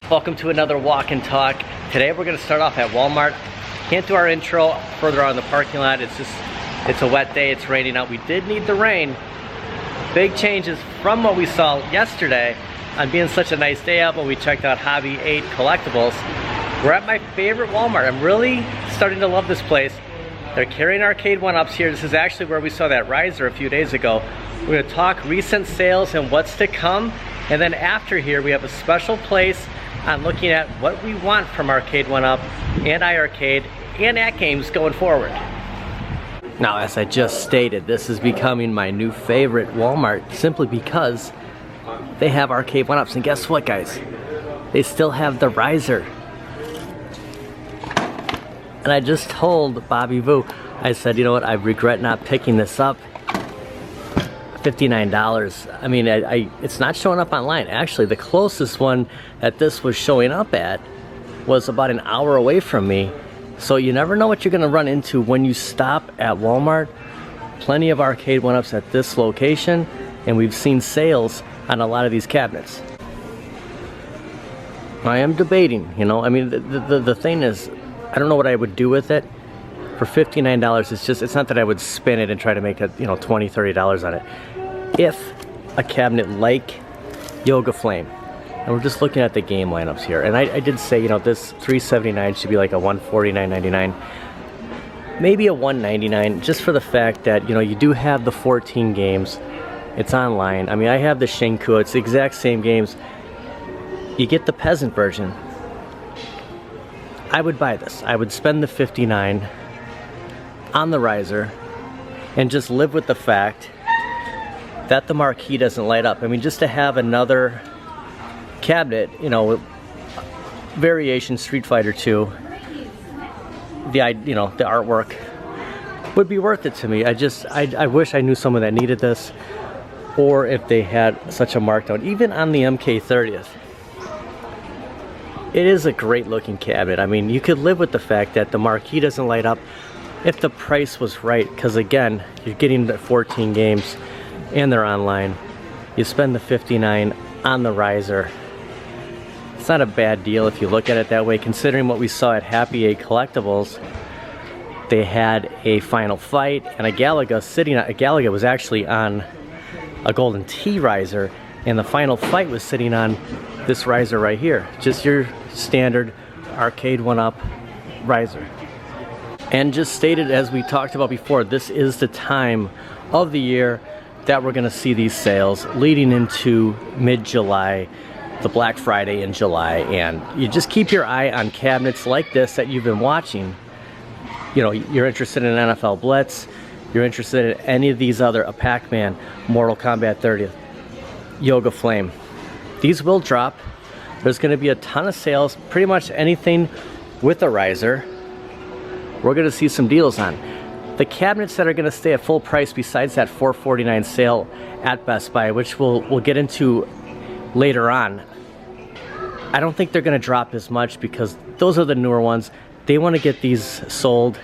Welcome to another walk and talk. Today we're going to start off at Walmart. Can't do our intro further on in the parking lot. It's a wet day, it's raining out. We did need the rain. Big changes from what we saw yesterday on being such a nice day out when we checked out Hobby 8 Collectibles. We're at my favorite Walmart. I'm really starting to love this place. They're carrying Arcade1ups here. This is actually where we saw that riser a few days ago. We're going to talk recent sales and what's to come. And then after here, we have a special place on looking at what we want from Arcade1up and iiRcade and at games going forward. Now, as I just stated, this is becoming my new favorite Walmart simply because they have Arcade1ups. And guess what, guys? They still have the riser. And I just told Bobby Vu, I said, you know what, I regret not picking this up. $59. I mean, it's not showing up online. Actually, the closest one that this was showing up at was about an hour away from me. So you never know what you're gonna run into when you stop at Walmart. Plenty of Arcade1ups at this location, and we've seen sales on a lot of these cabinets. I am debating, you know, I mean, the thing is, I don't know what I would do with it. For $59, it's not that I would spin it and try to make it, you know, $20, $30 on it. If a cabinet like Yoga Flame, and we're just looking at the game lineups here, and I did say, you know, this $379 should be like a $149.99, maybe a $199, just for the fact that, you know, you do have the 14 games. It's online. I mean, I have the Shinku. It's the exact same games. You get the peasant version. I would buy this. I would spend the $59 on the riser and just live with the fact that the marquee doesn't light up. I mean, just to have another cabinet, you know, variation Street Fighter 2, the artwork would be worth it to me. I wish I knew someone that needed this, or if they had such a markdown, even on the MK30th. It is a great looking cabinet. I mean, you could live with the fact that the marquee doesn't light up if the price was right, because again, you're getting the 14 games and they're online. You spend the $59 on the riser. It's not a bad deal if you look at it that way, considering what we saw at Happy 8 Collectibles. They had a Final Fight and a Galaga sitting on, a Galaga was actually on a Golden T riser, and the Final Fight was sitting on this riser right here. Just your standard Arcade1up riser. And just stated, as we talked about before, this is the time of the year that we're gonna see these sales leading into mid-July, the Black Friday in July. And you just keep your eye on cabinets like this that you've been watching. You know, you're interested in NFL Blitz, you're interested in any of these other, a Pac-Man, Mortal Kombat 30th, Yoga Flame. These will drop. There's gonna be a ton of sales, pretty much anything with a riser. We're gonna see some deals on. The cabinets that are gonna stay at full price besides that $449 sale at Best Buy, which we'll get into later on, I don't think they're gonna drop as much because those are the newer ones. They wanna get these sold.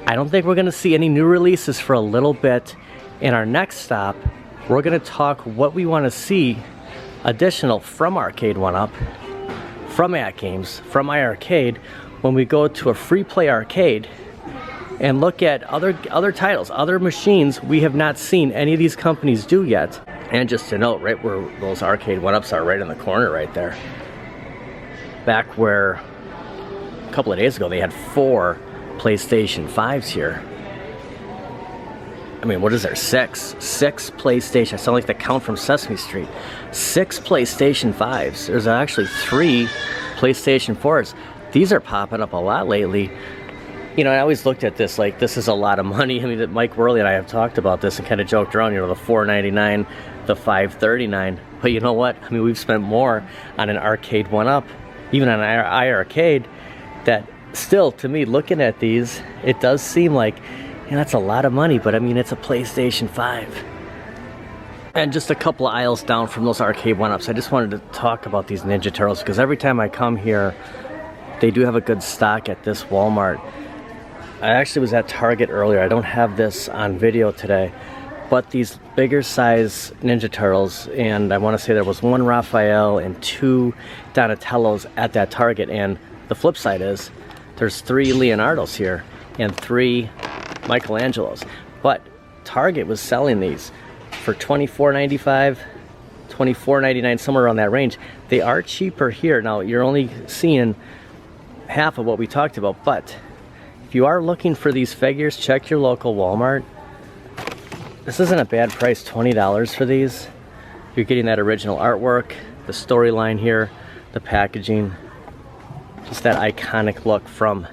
I don't think we're gonna see any new releases for a little bit. In our next stop, we're gonna talk what we wanna see additional from Arcade1up, from At Games, from iiRcade, when we go to a free play arcade and look at other titles, other machines we have not seen any of these companies do yet. And just to note, right where those Arcade1ups are, right in the corner right there. Back where a couple of days ago they had 4 PlayStation 5s here. I mean, what is there? 6 PlayStation. I sound like the Count from Sesame Street. 6 PlayStation 5s. There's actually 3 PlayStation 4s. These are popping up a lot lately. You know, I always looked at this like this is a lot of money. I mean, Mike Worley and I have talked about this and kind of joked around, you know, the $499, the $539. But you know what? I mean, we've spent more on an Arcade1up, even on iiRcade, that still, to me, looking at these, it does seem like, you know, that's a lot of money, but I mean, it's a PlayStation 5. And just a couple of aisles down from those Arcade1ups, I just wanted to talk about these Ninja Turtles, because every time I come here, they do have a good stock at this Walmart. I actually was at Target earlier. I don't have this on video today, but these bigger size Ninja Turtles, and I want to say there was 1 Raphael and 2 Donatellos at that Target, and the flip side is there's 3 Leonardos here and 3 Michelangelos, but Target was selling these for $24.95, $24.99, somewhere around that range. They are cheaper here. Now you're only seeing half of what we talked about, but if you are looking for these figures, check your local Walmart. This isn't a bad price, $20 for these. You're getting that original artwork, the storyline here, the packaging, just that iconic look from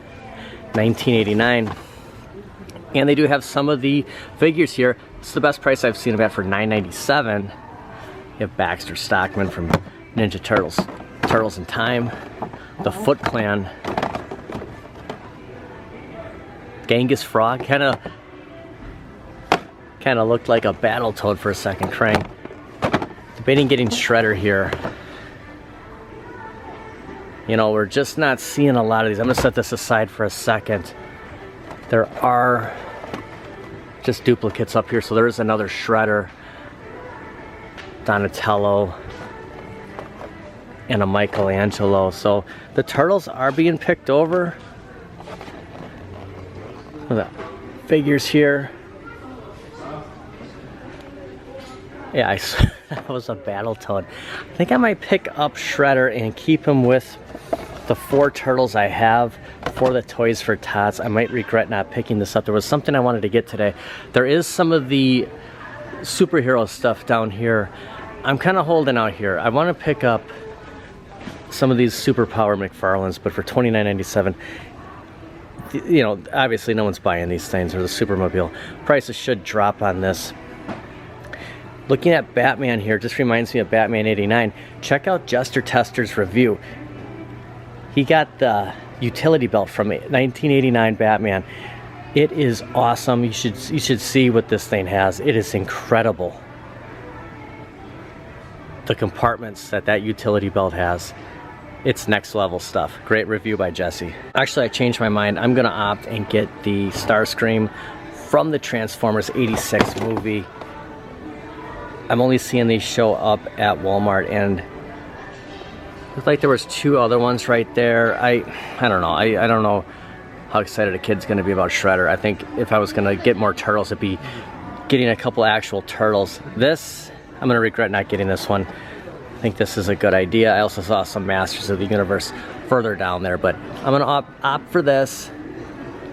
1989. And they do have some of the figures here. It's the best price I've seen them at, for $9.97. You have Baxter Stockman from Ninja Turtles, Turtles in Time, the Foot Clan, Genghis Frog, kind of looked like a Battletoad for a second. Krang. Debating getting Shredder here. You know, we're just not seeing a lot of these. I'm gonna set this aside for a second. There are just duplicates up here, so there is another Shredder, Donatello, and a Michelangelo. So the Turtles are being picked over. Look at the figures here. Yeah, that was a Battletoad. I think I might pick up Shredder and keep him with the 4 Turtles I have for the Toys for Tots. I might regret not picking this up. There was something I wanted to get today. There is some of the superhero stuff down here. I'm kind of holding out here. I want to pick up some of these Superpower McFarlanes, but for $29.97, you know, obviously no one's buying these things, or the Supermobile. Prices should drop on this. Looking at Batman here just reminds me of Batman 89. Check out Jester Tester's review. He got the utility belt from 1989 Batman. It is awesome. You should see what this thing has. It is incredible. The compartments that utility belt has. It's next level stuff. Great review by Jesse. Actually, I changed my mind. I'm gonna opt and get the Starscream from the Transformers 86 movie. I'm only seeing these show up at Walmart, and looked like there was 2 other ones right there. I don't know. I don't know how excited a kid's gonna be about Shredder. I think if I was gonna get more Turtles, it'd be getting a couple actual Turtles. This, I'm gonna regret not getting this one. I think this is a good idea. I also saw some Masters of the Universe further down there, but I'm gonna opt for this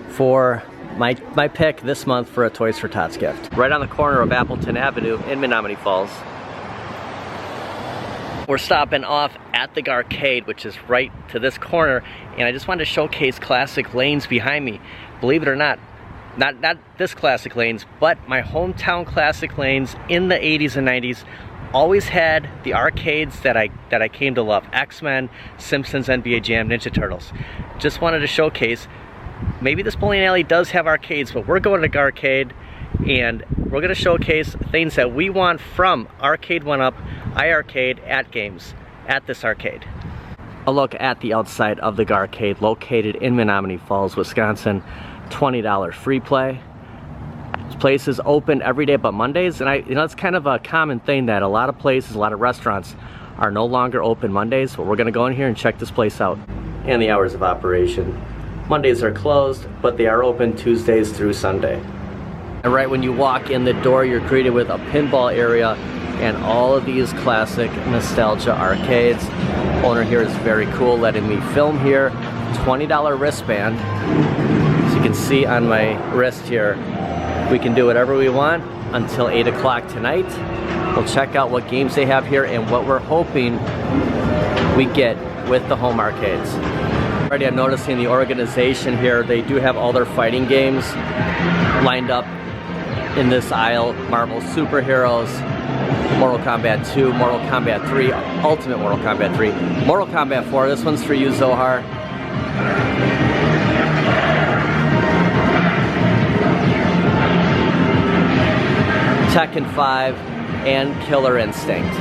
for my pick this month for a Toys for Tots gift. Right on the corner of Appleton Avenue in Menominee Falls. We're stopping off at the Garcade, which is right to this corner, and I just wanted to showcase classic lanes behind me. Believe it or not this classic lanes, but my hometown classic lanes in the 80s and 90s always had the arcades that I came to love. X-Men, Simpsons, NBA Jam, Ninja Turtles. Just wanted to showcase, maybe this bowling alley does have arcades, but we're going to Garcade, and we're going to showcase things that we want from Arcade1up, iiRcade at games at this arcade. A look at the outside of the Garcade, located in Menominee Falls, Wisconsin. $20 free play. This place is open every day but Mondays, and it's kind of a common thing that a lot of places, a lot of restaurants are no longer open Mondays, but we're going to go in here and check this place out. And the hours of operation. Mondays are closed, but they are open Tuesdays through Sunday. And right when you walk in the door, you're greeted with a pinball area and all of these classic nostalgia arcades. Owner here is very cool, letting me film here. $20 wristband. As you can see on my wrist here, we can do whatever we want until 8 o'clock tonight. We'll check out what games they have here and what we're hoping we get with the home arcades. Already I'm noticing the organization here. They do have all their fighting games lined up in this aisle. Marvel Superheroes, Mortal Kombat 2, Mortal Kombat 3, Ultimate Mortal Kombat 3, Mortal Kombat 4, this one's for you, Zohar. Tekken 5 and Killer Instinct.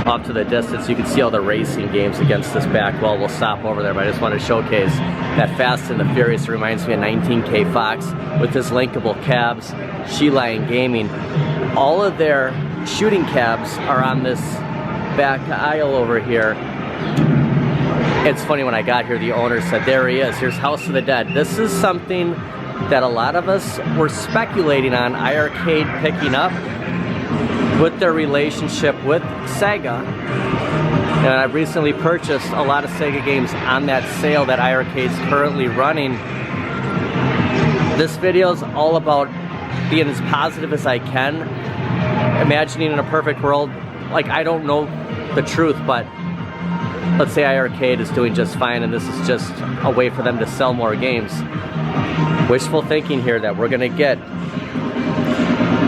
off to the distance, you can see all the racing games against this back wall. We'll stop over there, but I just want to showcase that Fast and the Furious reminds me of 19K Fox with his linkable cabs, She-Lion Gaming. All of their shooting cabs are on this back aisle over here. It's funny, when I got here, the owner said, there he is, here's House of the Dead. This is something that a lot of us were speculating on iiRcade picking up with their relationship with Sega. And I've recently purchased a lot of Sega games on that sale that iiRcade's currently running. This video is all about being as positive as I can, imagining in a perfect world. Like, I don't know the truth, but let's say iiRcade is doing just fine and this is just a way for them to sell more games. Wishful thinking here that we're gonna get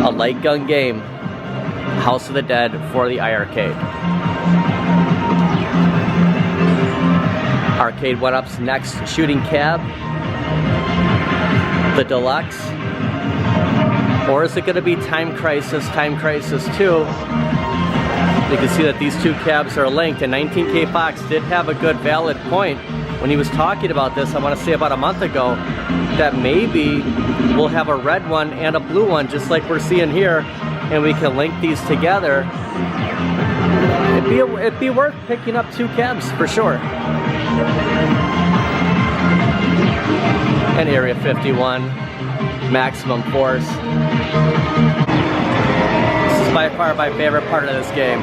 a light gun game, House of the Dead, for the iiRcade. Arcade1up's next shooting cab, the Deluxe, or is it gonna be Time Crisis 2? You can see that these two cabs are linked, and 19K Fox did have a good valid point when he was talking about this, I want to say about a month ago, that maybe we'll have a red one and a blue one just like we're seeing here, and we can link these together. It'd be worth picking up two cabs for sure. And Area 51, Maximum Force. This is by far my favorite part of this game.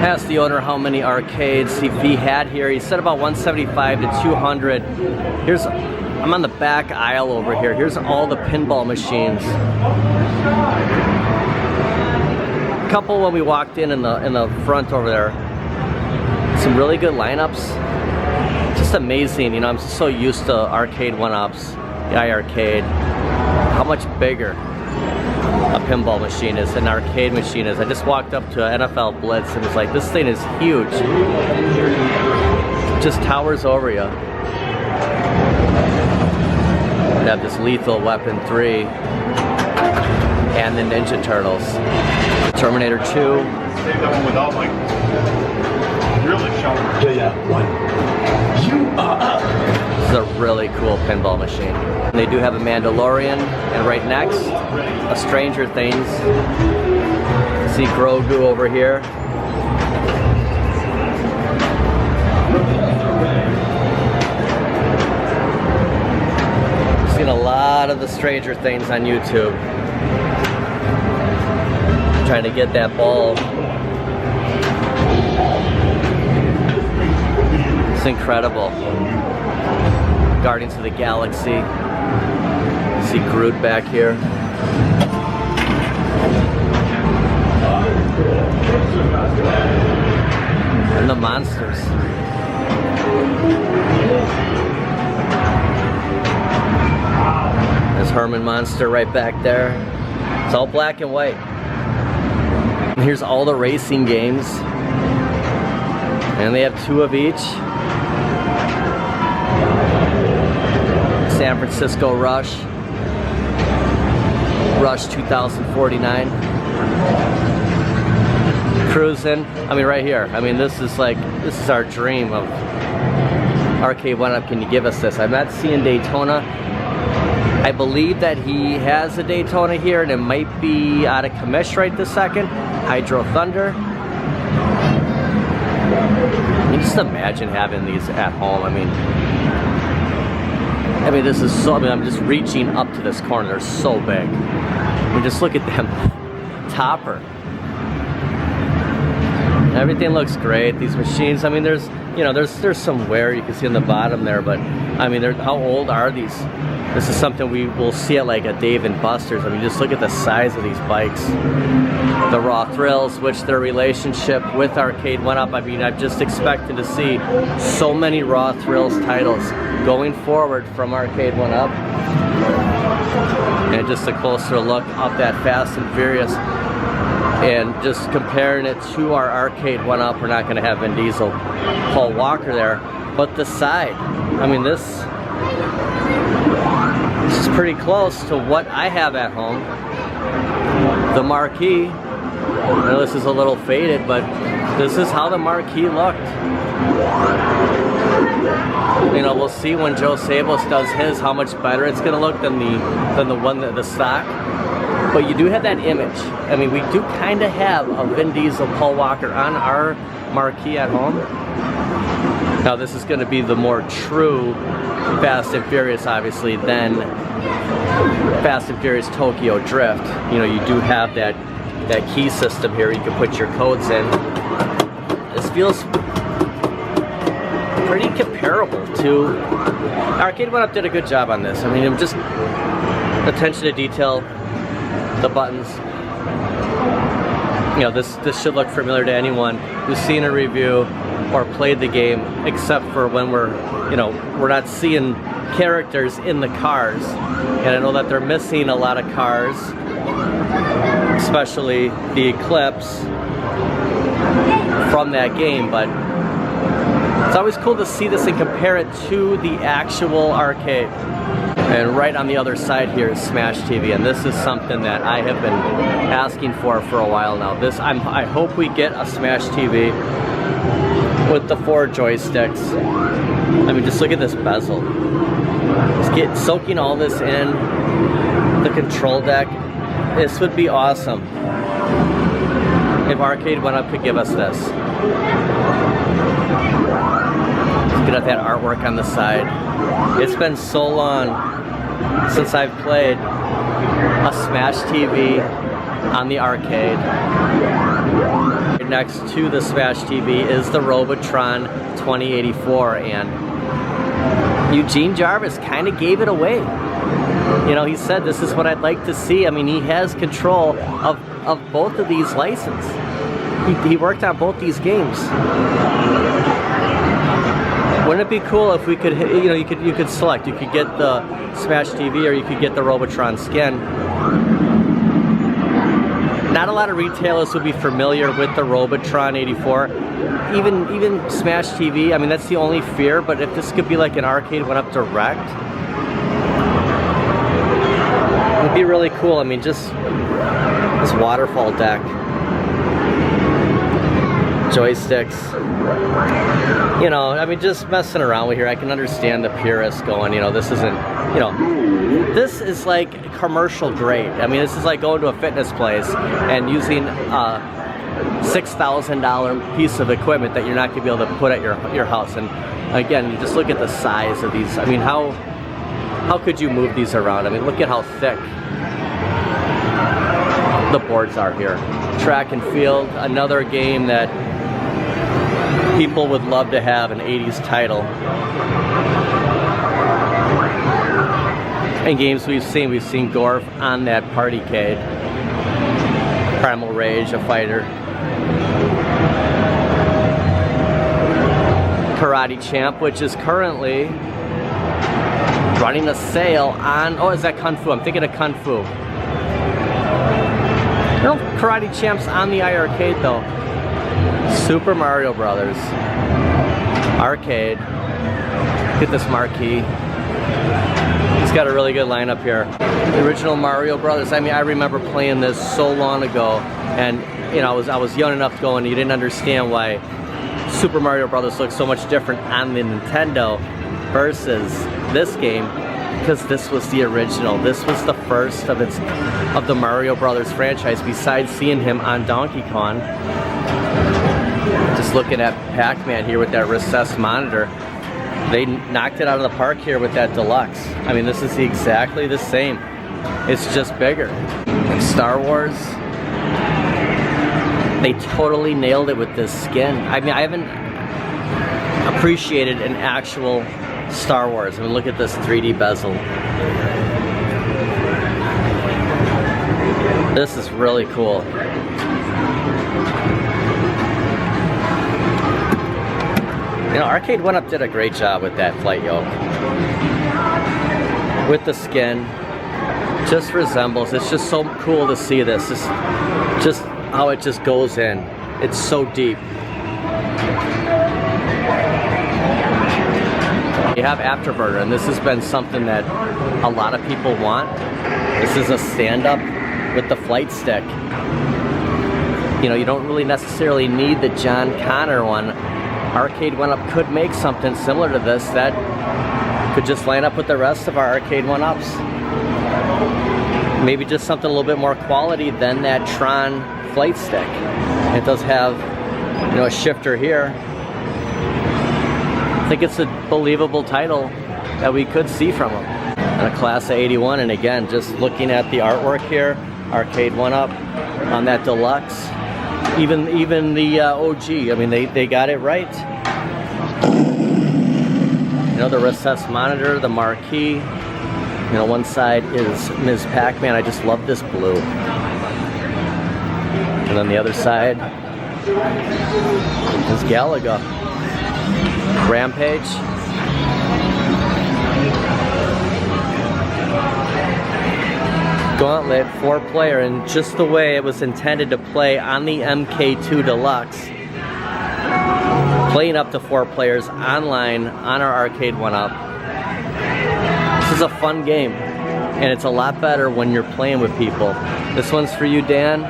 Asked the owner how many arcades he had here. He said about 175 to 200. I'm on the back aisle over here. Here's all the pinball machines. A couple when we walked in the front over there. Some really good lineups. Just amazing, you know, I'm so used to Arcade1up's, the iiRcade. How much bigger a pinball machine is, an arcade machine is. I just walked up to an NFL Blitz and was like, this thing is huge. It just towers over you. We have this Lethal Weapon 3 and the Ninja Turtles. Terminator 2. Save that one without like really showing. Yeah, one. You are up. This is a really cool pinball machine. And they do have a Mandalorian, and right next, a Stranger Things. See Grogu over here. Seen a lot of the Stranger Things on YouTube. Trying to get that ball. It's incredible. Guardians of the Galaxy. See Groot back here. And the monsters. There's Herman Monster right back there. It's all black and white. And here's all the racing games. And they have two of each. San Francisco Rush. Rush 2049. Cruising. I mean, right here. I mean, this is our dream of Arcade1up. Can you give us this? I'm not seeing Daytona. I believe that he has a Daytona here, and it might be out of commission right this second. Hydro Thunder. Can you just imagine having these at home? I mean, this is so, I'm just reaching up to this corner. They're so big. I mean, just look at them. Topper. Everything looks great. These machines, I mean, there's some wear you can see on the bottom there, but I mean, how old are these? This is something we will see at like a Dave & Buster's. I mean, just look at the size of these bikes. The Raw Thrills, which their relationship with Arcade1up, I mean, I'm just expecting to see so many Raw Thrills titles going forward from Arcade1up. And just a closer look up that Fast and Furious. And just comparing it to our Arcade1up, we're not going to have Vin Diesel, Paul Walker there. But the side, I mean, this is pretty close to what I have at home. The marquee, I know this is a little faded, but this is how the marquee looked. You know, we'll see when Joe Sabos does his how much better it's going to look than the stock. But you do have that image. I mean, we do kind of have a Vin Diesel, Paul Walker on our marquee at home. Now this is going to be the more true Fast and Furious, obviously, than Fast and Furious Tokyo Drift. You know, you do have that key system here. You can put your codes in. This feels pretty comparable to Arcade1up. Did a good job on this. I mean, just attention to detail, the buttons. You know, this should look familiar to anyone who's seen a review or played the game, except for when we're not seeing characters in the cars. And I know that they're missing a lot of cars, especially the Eclipse from that game, but it's always cool to see this and compare it to the actual arcade. And right on the other side here is Smash TV, and this is something that I have been asking for a while now. I hope we get a Smash TV with the 4 joysticks. I mean, just look at this bezel. Just soaking all this in the control deck. This would be awesome if Arcade1up could give us this. Let's get at that artwork on the side. It's been so long since I've played a Smash TV on the arcade. Right next to the Smash TV is the Robotron 2084, and Eugene Jarvis kind of gave it away. You know, he said, this is what I'd like to see. I mean, he has control of both of these licenses. He worked on both these games. Wouldn't it be cool if we could, you could select. You could get the Smash TV or you could get the Robotron skin. Not a lot of retailers would be familiar with the Robotron 84. Even Smash TV, I mean, that's the only fear, but if this could be like an Arcade1up Direct, it'd be really cool. I mean, just this waterfall deck. Joysticks. You know, I mean, just messing around with here. I can understand the purists going, this isn't, this is like commercial grade. I mean, this is like going to a fitness place and using a $6,000 piece of equipment that you're not going to be able to put at your house. And again, you just look at the size of these. I mean, how could you move these around? I mean, look at how thick the boards are here. Track and Field, another game that people would love to have, an 80s title. And games we've seen Gorf on that Partycade. Primal Rage, a fighter. Karate Champ, which is currently running a sale on, oh, is that Kung Fu? I'm thinking of Kung Fu. No, Karate Champ's on the iiRcade though. Super Mario Brothers. Arcade. Get this marquee. He's got a really good lineup here. The original Mario Brothers, I mean, I remember playing this so long ago, and I was young enough to go, and you didn't understand why Super Mario Brothers looks so much different on the Nintendo versus this game, because this was the original. This was the first of the Mario Brothers franchise, besides seeing him on Donkey Kong. Just looking at Pac-Man here with that recessed monitor. They knocked it out of the park here with that deluxe. I mean, this is exactly the same. It's just bigger. And Star Wars, they totally nailed it with this skin. I mean, I haven't appreciated an actual Star Wars. I mean, look at this 3D bezel. This is really cool. Arcade1up did a great job with that flight yoke. With the skin. Just resembles, it's just so cool to see this. Just how it just goes in. It's so deep. You have Afterburner, and this has been something that a lot of people want. This is a stand-up with the flight stick. You know, you don't really necessarily need the John Connor one. Arcade1up could make something similar to this that could just line up with the rest of our Arcade1ups. Maybe just something a little bit more quality than that Tron flight stick. It does have, you know, a shifter here. I think it's a believable title that we could see from them. And a class of 81, and again, just looking at the artwork here, Arcade1up on that deluxe. Even the OG, I mean, they got it right. You know, the recessed monitor, the marquee. You know, one side is Ms. Pac-Man. I just love this blue. And then the other side is Galaga. Rampage. Gauntlet, 4-player, and just the way it was intended to play on the MK2 Deluxe. Playing up to 4 players online on our Arcade1up. This is a fun game, and it's a lot better when you're playing with people. This one's for you, Dan.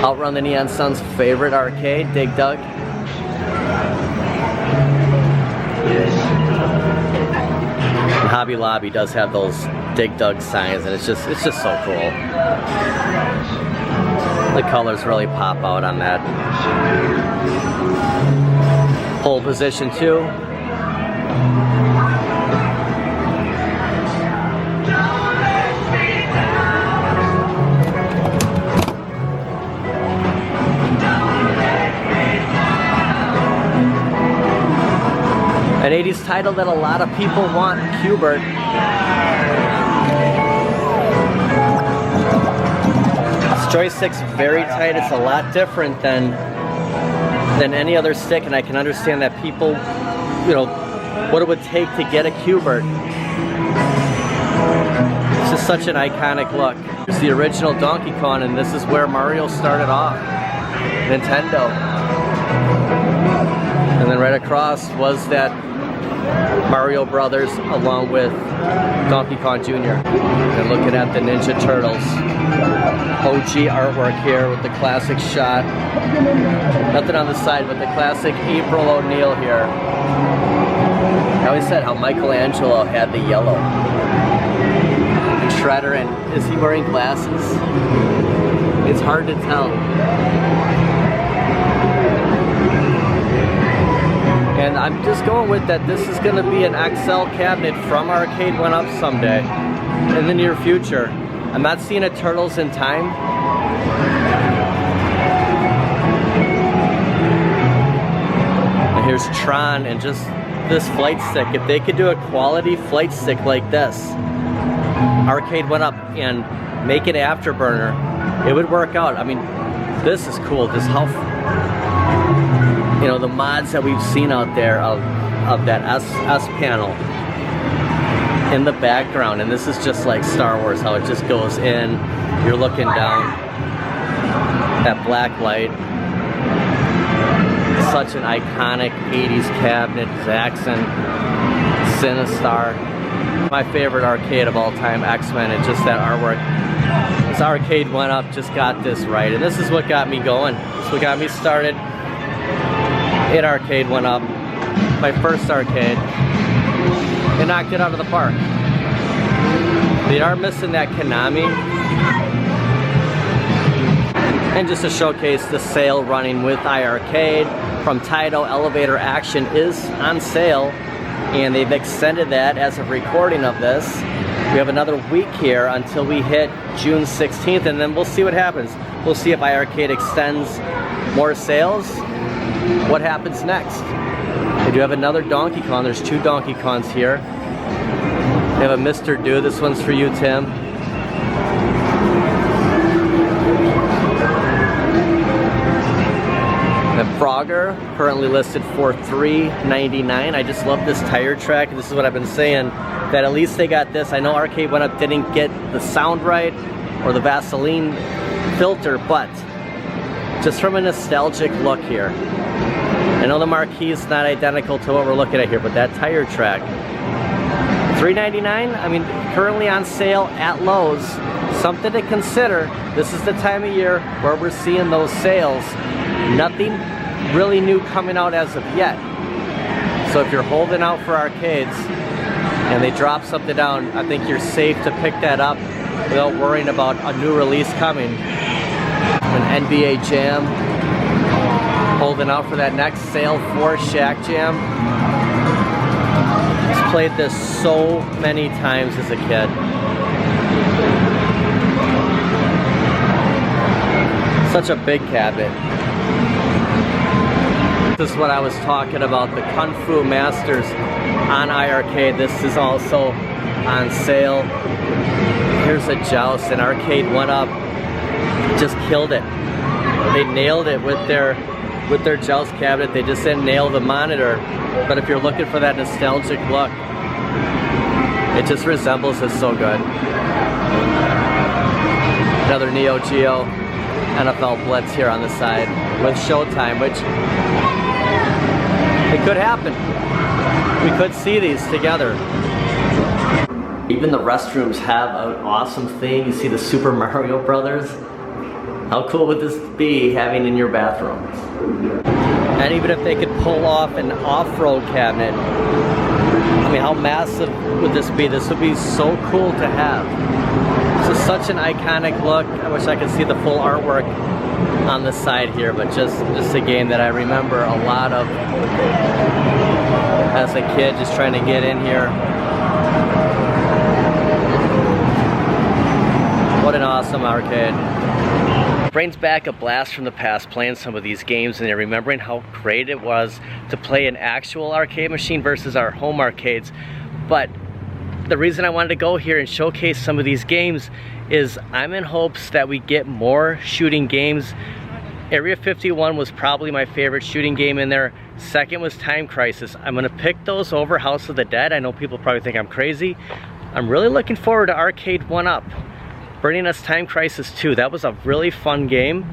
Outrun the Neon Sun's favorite arcade, Dig Dug. And Hobby Lobby does have those Dig Dug signs, and it's just so cool. The colors really pop out on that. Pole position 2. An 80s title that a lot of people want, Q*bert. This joystick's very tight. It's a lot different than any other stick, and I can understand that people, you know, what it would take to get a Q*bert. It's just such an iconic look. It's the original Donkey Kong, and this is where Mario started off. Nintendo. And then right across was that Mario Brothers along with Donkey Kong Jr. And looking at the Ninja Turtles. OG artwork here with the classic shot. Nothing on the side, but the classic April O'Neil here. I always said how Michelangelo had the yellow. And Shredder, and is he wearing glasses? It's hard to tell. And I'm just going with that this is going to be an XL cabinet from Arcade1up someday, in the near future. I'm not seeing a Turtles in Time. And here's Tron, and just this flight stick. If they could do a quality flight stick like this, Arcade1up, and make it Afterburner, it would work out. I mean, this is cool. Just how, you know, the mods that we've seen out there of that S panel in the background, and this is just like Star Wars, how it just goes in, you're looking down, that black light. Such an iconic 80s cabinet, Zaxxon, Sinistar. My favorite arcade of all time, X-Men, and just that artwork. This Arcade1up just got this right, and this is what got me going. This is what got me started in Arcade1up, my first arcade. They knocked it out of the park. They are missing that Konami. And just to showcase the sale running with iiRcade from Taito, Elevator Action is on sale, and they've extended that as of recording of this. We have another week here until we hit June 16th, and then we'll see what happens. We'll see if iiRcade extends more sales. What happens next? They do have another Donkey Kong. There's 2 Donkey Kongs here. They have a Mr. Do. This one's for you, Tim. The Frogger, currently listed for $3.99. I just love this tire track. This is what I've been saying, that at least they got this. I know Arcade1up didn't get the sound right or the Vaseline filter, but just from a nostalgic look here. I know the marquee is not identical to what we're looking at here, but that tire track, $3.99. I mean, currently on sale at Lowe's, something to consider. This is the time of year where we're seeing those sales. Nothing really new coming out as of yet. So if you're holding out for arcades and they drop something down, I think you're safe to pick that up without worrying about a new release coming. An NBA Jam, holding out for that next sale for Shack Jam. He's played this so many times as a kid. Such a big cabinet. This is what I was talking about, the Kung Fu Masters on iiRcade. This is also on sale. Here's a joust, and Arcade1up just killed it. They nailed it with their joust cabinet. They just didn't nail the monitor. But if you're looking for that nostalgic look, it just resembles it so good. Another Neo Geo NFL Blitz here on the side with Showtime, which it could happen. We could see these together. Even the restrooms have an awesome thing. You see the Super Mario Brothers. How cool would this be having in your bathroom? And even if they could pull off an off-road cabinet, I mean, how massive would this be? This would be so cool to have. This is such an iconic look. I wish I could see the full artwork on the side here, but just a game that I remember a lot of as a kid, just trying to get in here. What an awesome arcade. Brings back a blast from the past playing some of these games and remembering how great it was to play an actual arcade machine versus our home arcades. But the reason I wanted to go here and showcase some of these games is I'm in hopes that we get more shooting games. Area 51 was probably my favorite shooting game in there. Second was Time Crisis. I'm gonna pick those over House of the Dead. I know people probably think I'm crazy. I'm really looking forward to Arcade1up bringing us Time Crisis 2. That was a really fun game.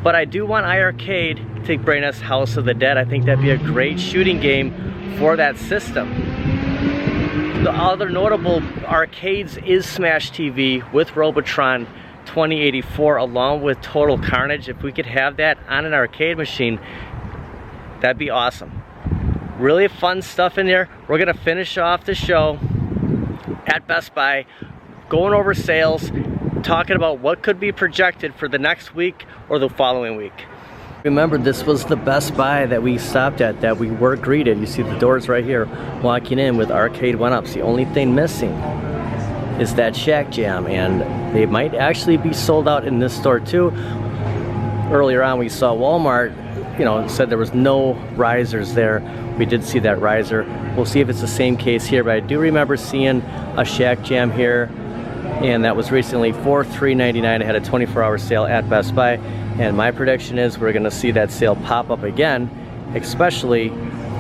But I do want iiRcade to bring us House of the Dead. I think that'd be a great shooting game for that system. The other notable arcades is Smash TV with Robotron 2084 along with Total Carnage. If we could have that on an arcade machine, that'd be awesome. Really fun stuff in there. We're gonna finish off the show at Best Buy, going over sales, talking about what could be projected for the next week or the following week. Remember, this was the Best Buy that we stopped at, that we were greeted. You see the doors right here, walking in with Arcade1up. The only thing missing is that Shack Jam, and they might actually be sold out in this store too. Earlier on we saw Walmart, you know, said there was no risers there. We did see that riser. We'll see if it's the same case here, but I do remember seeing a Shack Jam here, and that was recently for $3.99. It had a 24-hour sale at Best Buy, and my prediction is we're gonna see that sale pop up again, especially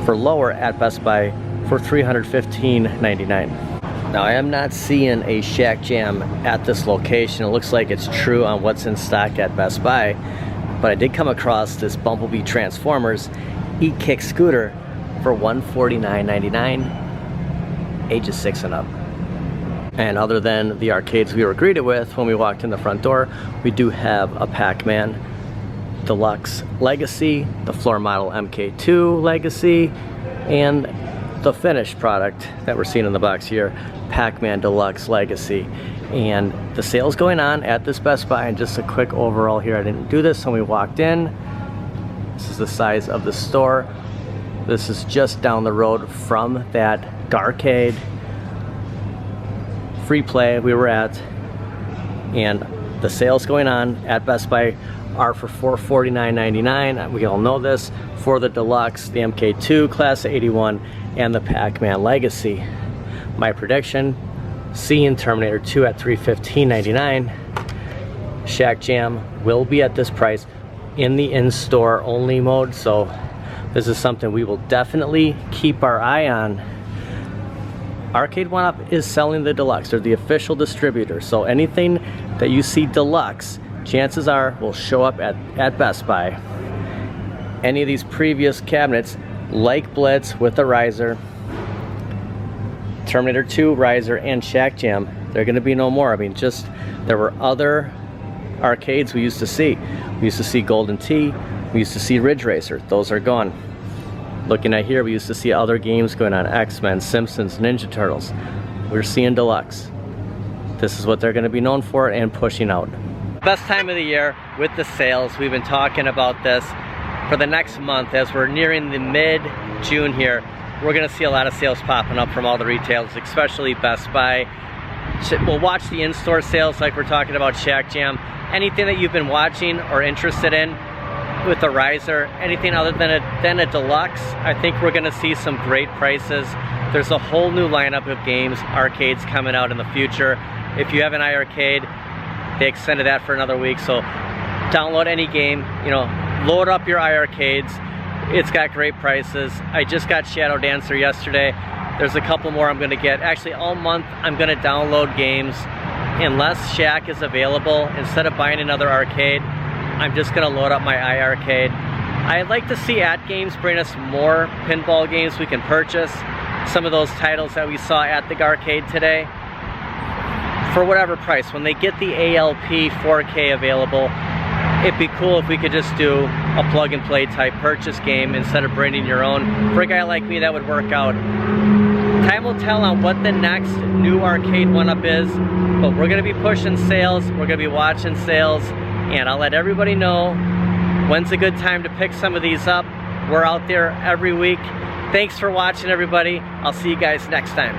for lower at Best Buy for $315.99. Now, I am not seeing a Shack Jam at this location. It looks like it's true on what's in stock at Best Buy, but I did come across this Bumblebee Transformers e-kick scooter for $149.99, ages 6 and up. And other than the arcades we were greeted with when we walked in the front door, we do have a Pac-Man Deluxe Legacy, the floor model MK2 Legacy, and the finished product that we're seeing in the box here, Pac-Man Deluxe Legacy. And the sale's going on at this Best Buy, and just a quick overall here. I didn't do this when we walked in. This is the size of the store. This is just down the road from that Garcade free play we were at, and the sales going on at Best Buy are for $449.99. We all know this, for the Deluxe, the MK2 Class 81, and the Pac-Man Legacy. My prediction, seeing Terminator 2 at $315.99. Shack Jam will be at this price in the in-store only mode, so this is something we will definitely keep our eye on. Arcade1up is selling the Deluxe. They're the official distributor, so anything that you see Deluxe, chances are will show up at Best Buy. Any of these previous cabinets, like Blitz with the riser, Terminator 2 riser, and Shack Jam, They're gonna be no more. I mean, just, there were other arcades we used to see. We used to see Golden Tee, we used to see Ridge Racer. Those are gone. Looking at here, we used to see other games going on, X-Men, Simpsons, Ninja Turtles. We're seeing Deluxe. This is what they're gonna be known for and pushing out. Best time of the year with the sales. We've been talking about this for the next month. As we're nearing the mid-June here, we're gonna see a lot of sales popping up from all the retailers, especially Best Buy. We'll watch the in-store sales like we're talking about Shack Jam. Anything that you've been watching or interested in with the riser, anything other than a deluxe, I think we're gonna see some great prices. There's a whole new lineup of games, arcades coming out in the future. If you have an iArcade, they extended that for another week, so download any game, you know, load up your iArcades. It's got great prices. I just got Shadow Dancer yesterday. There's a couple more I'm gonna get. Actually, all month I'm gonna download games. Unless Shack is available, instead of buying another arcade, I'm just gonna load up my iArcade. I'd like to see At Games bring us more pinball games we can purchase. Some of those titles that we saw at the Garcade today, for whatever price. When they get the ALP 4K available, it'd be cool if we could just do a plug and play type purchase game instead of bringing your own. For a guy like me, that would work out. Time will tell on what the next new Arcade1up is, but we're gonna be pushing sales, we're gonna be watching sales, and I'll let everybody know when's a good time to pick some of these up. We're out there every week. Thanks for watching, everybody. I'll see you guys next time.